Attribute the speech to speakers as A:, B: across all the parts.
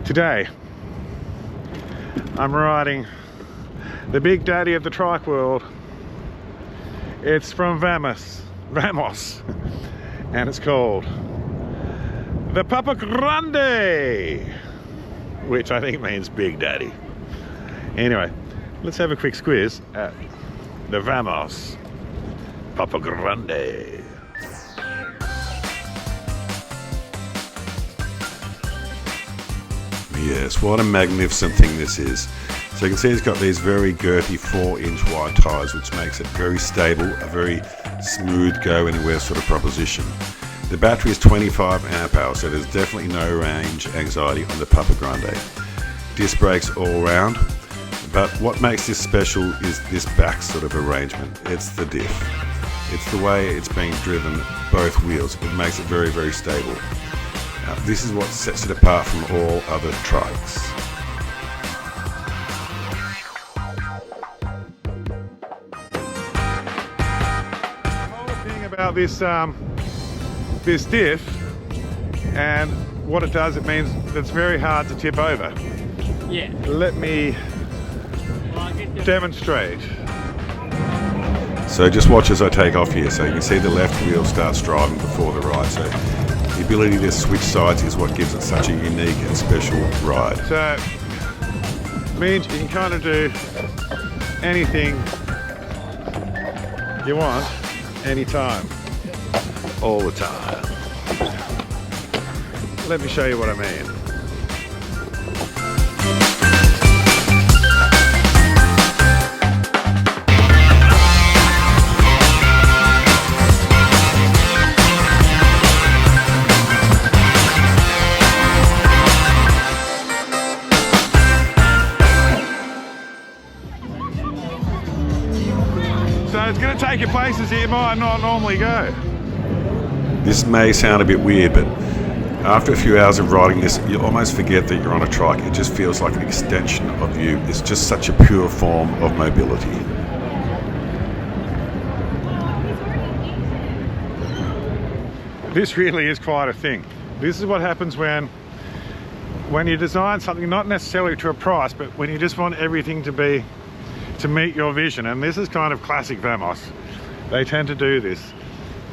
A: Today, I'm riding the big daddy of the trike world. It's from VAMOS, and it's called the Papa Grande, which I think means big daddy. Anyway, let's have a quick squiz at the VAMOS Papa Grande. Yes, what a magnificent thing this is. So you can see it's got these very girthy 4-inch wide tyres, which makes it very stable, a very smooth go anywhere sort of proposition. The battery is 25 amp hours, so there's definitely no range anxiety on the Papa Grande. Disc brakes all round, but what makes this special is this back sort of arrangement. It's the diff. It's the way it's being driven, both wheels. It makes it very, very stable. This is what sets it apart from all other trikes. The whole thing about this this diff and what it does, it means it's very hard to tip over.
B: Yeah.
A: Let me demonstrate. So just watch as I take off here. So you can see the left wheel starts driving before the right. So the ability to switch sides is what gives it such a unique and special ride. So it means you can kind of do anything you want, anytime, all the time. Let me show you what I mean. So it's going to take you places that you might not normally go. This may sound a bit weird, but after a few hours of riding this, you almost forget that you're on a trike. It just feels like an extension of you. It's just such a pure form of mobility. This really is quite a thing. This is what happens when you design something not necessarily to a price, but when you just want everything to meet your vision. And this is kind of classic VAMOS. They tend to do this.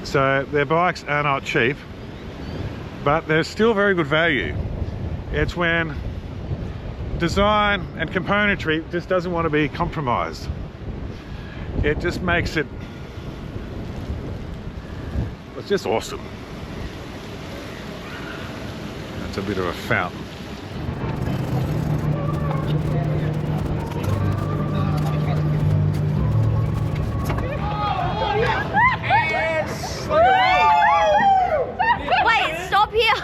A: So their bikes are not cheap, but they're still very good value. It's when design and componentry just doesn't want to be compromised. It just makes it's just awesome. That's a bit of a fountain.
C: Wait, stop here.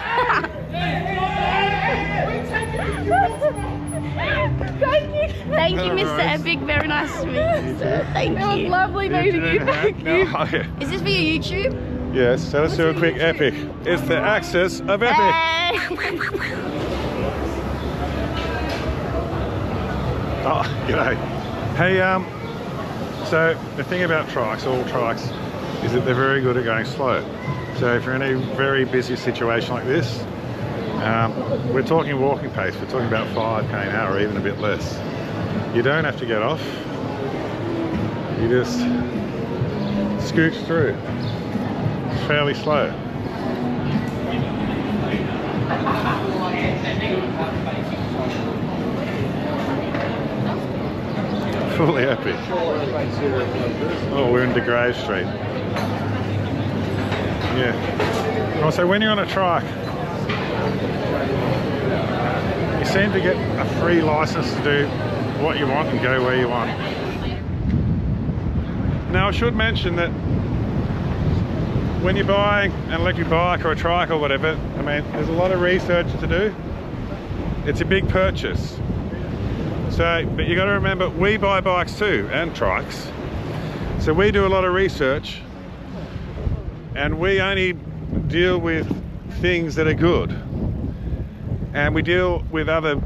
C: Thank you, Mr. Epic. Very nice to meet you, sir. Thank you.
B: It was lovely meeting you. Thank you.
A: Oh, yeah.
C: Is this for your YouTube?
A: Yes, so let's do a quick epic. It's the axis of epic.
C: Hey.
A: Oh, g'day. Hey, so the thing about trikes, all trikes, is that they're very good at going slow. So if you're in a very busy situation like this, we're talking walking pace, we're talking about 5k an hour, or even a bit less. You don't have to get off, you just scooch through, fairly slow. Fully epic. Oh, we're in DeGrave Street. Yeah. Also, when you're on a trike, you seem to get a free license to do what you want and go where you want. Now, I should mention that when you're buying an electric bike or a trike or whatever, I mean, there's a lot of research to do. It's a big purchase. So, but you got to remember, we buy bikes too, and trikes. So we do a lot of research, and we only deal with things that are good. And we deal with other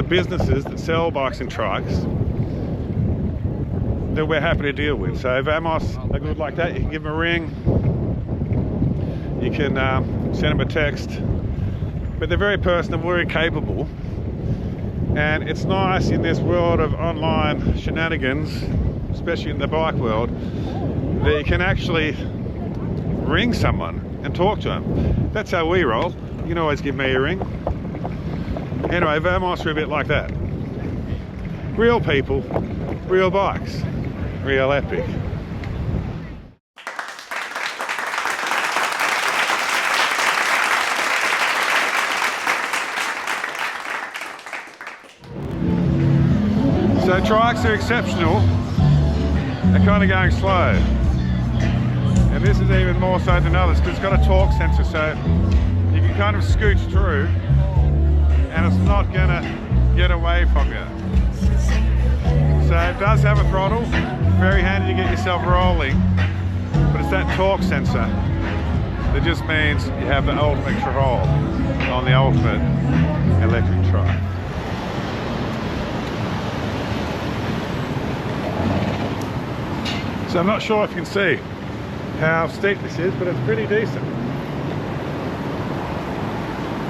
A: businesses that sell bikes and trikes that we're happy to deal with. So VAMOS are good like that. You can give them a ring, you can send them a text. but they're very personal, very capable. And it's nice in this world of online shenanigans, especially in the bike world, that you can actually ring someone and talk to them. That's how we roll. You can always give me a ring. Anyway, VAMOS are a bit like that. Real people, real bikes, real epic. So trikes are exceptional. They're kind of going slow. And this is even more so than others because it's got a torque sensor, so you can kind of scooch through and it's not going to get away from you. So it does have a throttle, very handy to get yourself rolling, but it's that torque sensor that just means you have the ultimate control on the ultimate electric trike. So I'm not sure if you can see how steep this is, but it's pretty decent.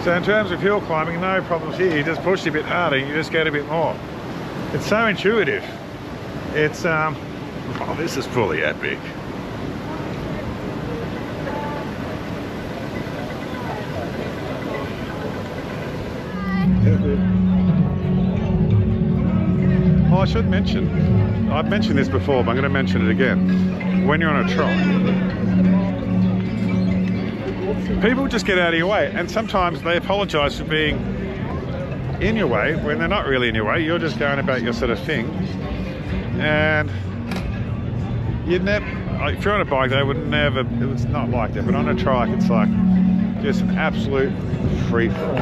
A: So in terms of hill climbing, no problems here. You just push a bit harder, you just get a bit more. It's so intuitive. It's, oh, this is fully epic. Oh, I should mention, I've mentioned this before, but I'm going to mention it again. When you're on a trike, people just get out of your way, and sometimes they apologise for being in your way when they're not really in your way. You're just going about your sort of thing, and you'd never, if you're on a bike, they would never, it's not like that, but on a trike it's like just an absolute free fall.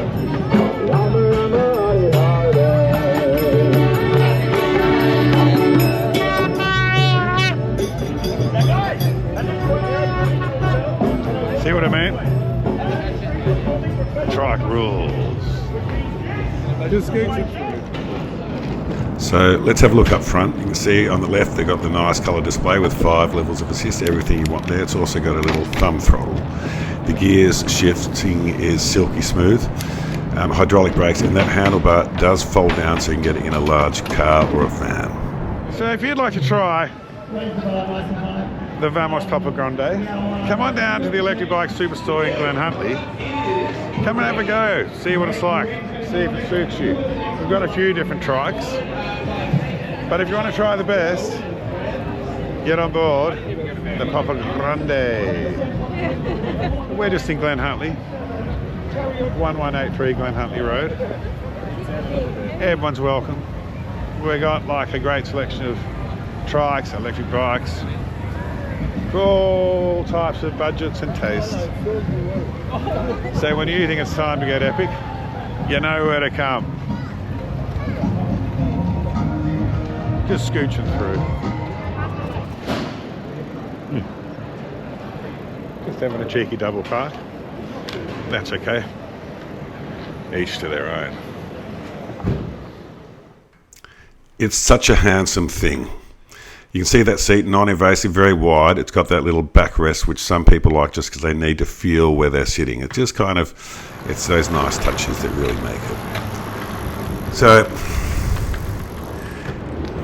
A: See what I mean? Trike rules. So let's have a look up front. You can see on the left they've got the nice colour display with 5 levels of assist, everything you want there. It's also got a little thumb throttle. The gears shifting is silky smooth. Hydraulic brakes, and that handlebar does fold down so you can get it in a large car or a van. So if you'd like to try the VAMOS Papa Grande, come on down to the Electric Bike Superstore in Glen. Come and have a go, see what it's like, see if it suits you. We've got a few different trikes, but if you want to try the best, get on board the Papa Grande. We're just in Glen 1183 Glen Road. Everyone's welcome. We've got like a great selection of trikes, electric bikes, for all types of budgets and tastes. So when you think it's time to get epic, you know where to come. Just scooching through. Just having a cheeky double park. That's okay. Each to their own. It's such a handsome thing. You can see that seat, non-invasive, very wide. It's got that little backrest, which some people like just because they need to feel where they're sitting. It just kind of, it's those nice touches that really make it. So,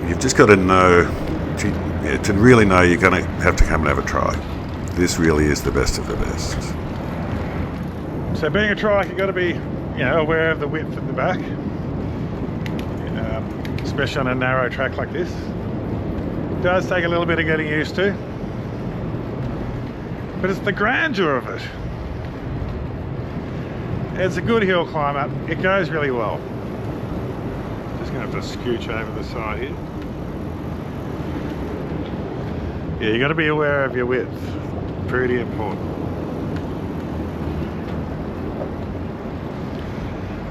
A: you've just got to know, to really know you're going to have to come and have a try. This really is the best of the best. So being a trike, you've got to be, aware of the width of the back, especially on a narrow track like this. It does take a little bit of getting used to, but it's the grandeur of it. It's a good hill climb up. It goes really well. Just going to have to scooch over the side here. Yeah, you got to be aware of your width. Pretty important.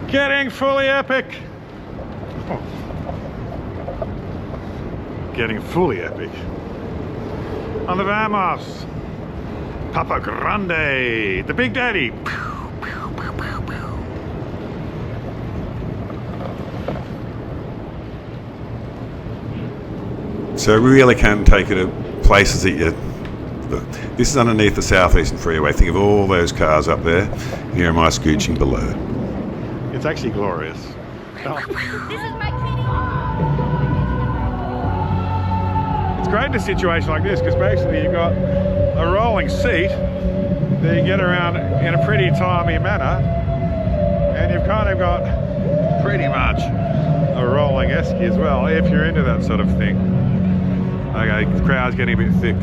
A: Getting fully epic. Oh. Getting fully epic on the VAMOS Papa Grande, the Big Daddy. So it really can take it to places that you. This is underneath the Southeastern Freeway. Think of all those cars up there. Here am I scooching below. It's actually glorious. Oh.
C: This is my kitty.
A: It's great in a situation like this because basically you've got a rolling seat that you get around in a pretty timely manner, and you've kind of got pretty much a rolling esky as well if you're into that sort of thing. Okay, the crowd's getting a bit thick.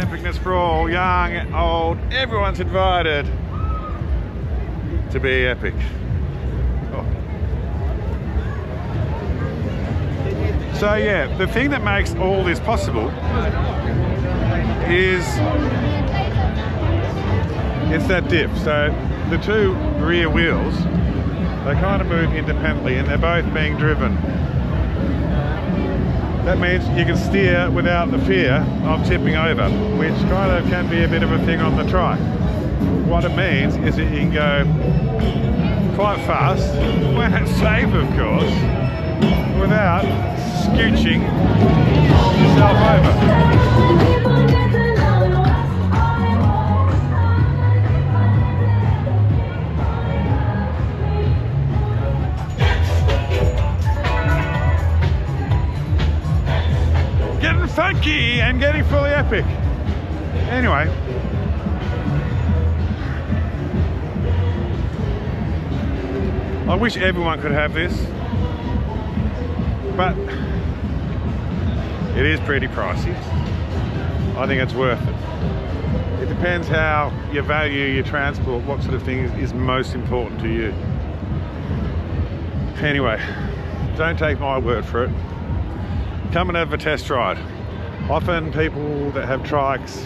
A: Epicness for all, young, old, everyone's invited to be epic. Oh. So yeah, the thing that makes all this possible is it's that diff. So the two rear wheels, they kind of move independently and they're both being driven. That means you can steer without the fear of tipping over, which kind of can be a bit of a thing on the trike. What it means is that you can go quite fast, when it's safe of course, without scooching yourself over. Getting funky and getting fully epic. Anyway, I wish everyone could have this, but it is pretty pricey. I think it's worth it. It depends how you value your transport, what sort of thing is most important to you. Anyway, don't take my word for it. Come and have a test ride. Often people that have trikes,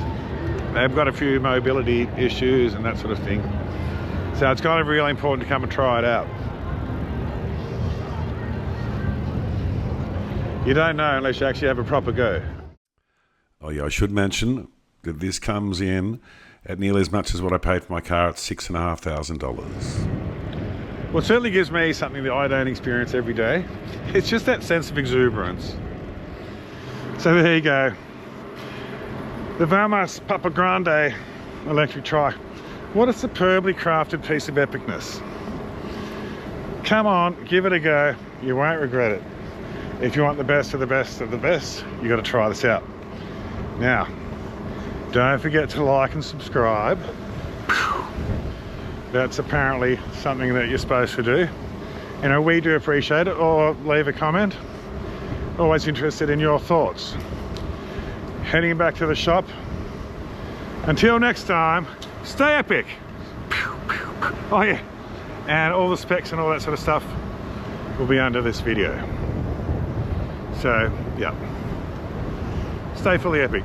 A: they've got a few mobility issues and that sort of thing. So it's kind of really important to come and try it out. You don't know unless you actually have a proper go. Oh yeah, I should mention that this comes in at nearly as much as what I paid for my car at $6,500. Well, it certainly gives me something that I don't experience every day. It's just that sense of exuberance. So there you go. The VAMOS Papa Grande electric trike. What a superbly crafted piece of epicness. Come on, give it a go. You won't regret it. If you want the best of the best of the best, you got to try this out. Now, don't forget to like and subscribe. That's apparently something that you're supposed to do. You know, we do appreciate it, or leave a comment. Always interested in your thoughts. Heading back to the shop. Until next time, stay epic. Oh yeah, and all the specs and all that sort of stuff will be under this video. So yeah, stay fully epic.